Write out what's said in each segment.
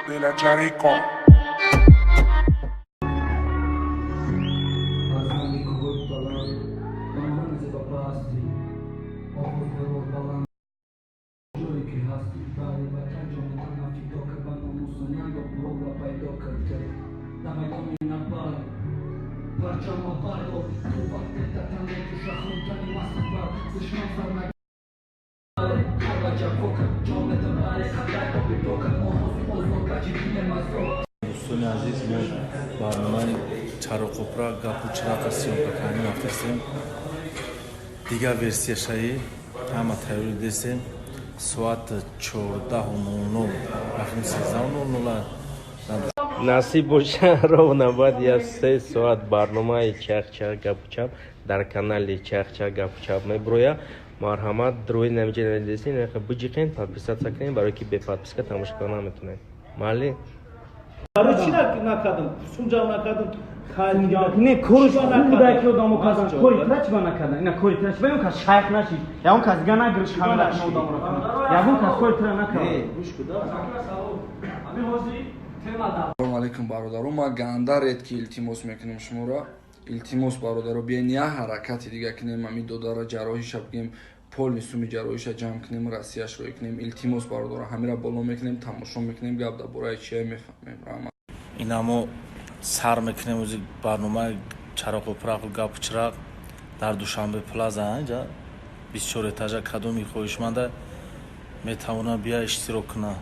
de la Charico. دوستان عزیز ما برنامه چراقوپرا گپوچراق سیامکا کنیم افرستیم دیگه ورسیه شایی همه تایوری دستیم ساعت 14:00 رفتیم 13:00 насиб боша ровно баъд аз 3 соат барномаи чахчах гапучап дар канали чахчах гапучап меброяд. марҳамат рӯи намиҷа наведесин биҷиқен подписатсия кунем барои ки беподписка тамошо кардан наметунем. майли Чӣ накардам? Сунҷам накардам. Не, кориш худа ки одамо кардам. Кори тра чиба накардам. Ина кори тра чиба кас шайх нашид. Ягон кас дига нагириш камера ки одамро кунам. Ягон кас кори тра накардам. Ассалому алайкум бародарон, ма гандаред ки илтимос мекунем шуморо. Илтимос бародаро биен я ҳаракати дига кунем, ами додара ҷарроҳиша бигем, полни суми ҷарроҳиша ҷамъ кунем, расияшро кунем. Илтимос бародаро ҳамира боло мекунем, тамошо мекунем, гап дар бораи чия мефаҳмем. инамо сар мекунем узи барномаи чароқупрaq гапучрaq дар душанбе плаза инҷа 24 этажа кадоми хоҳишманда метавонад бия иштирок кунад.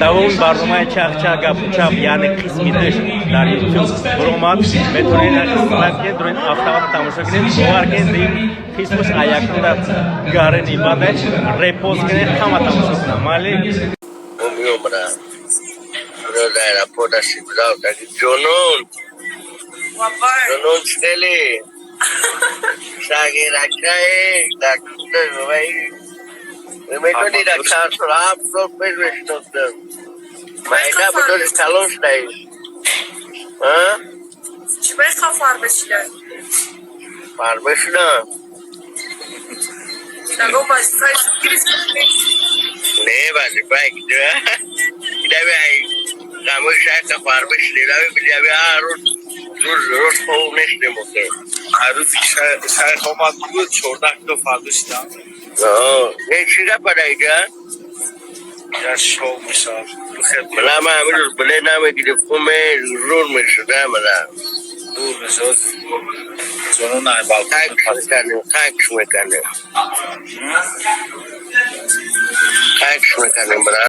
давоми барномаи чахчах гапучап яъне қисми деш дар ютуб буромад метавонед қисмат ки дуроин автомат тамошо кунед. бовар кунед ин қисмаш аякунда гарени баъда репост кунед ҳама тамошо кунад. майли Era poda sibrau tadi Jonon. Jonon sekali. Sagi rakai tak terbaik. Mereka tidak sarap profesional dokter. Mereka betul calon style. Hah? Mereka farmasiler. Farmasiler. Lagu masih kris. Ne bagi baik tu. Tidak baik. Kamu saya ke farmasi tapi beliau harus terus homeless ni mungkin. Harus saya komat dulu çordak da fazla işte. Oh, ne siapa pada itu? Ya show misal. Lama ambil beli nama kita pume rule mesra mana. Dur misal. Sonra ne bal? Tax mekanik. Tax mekanik berapa?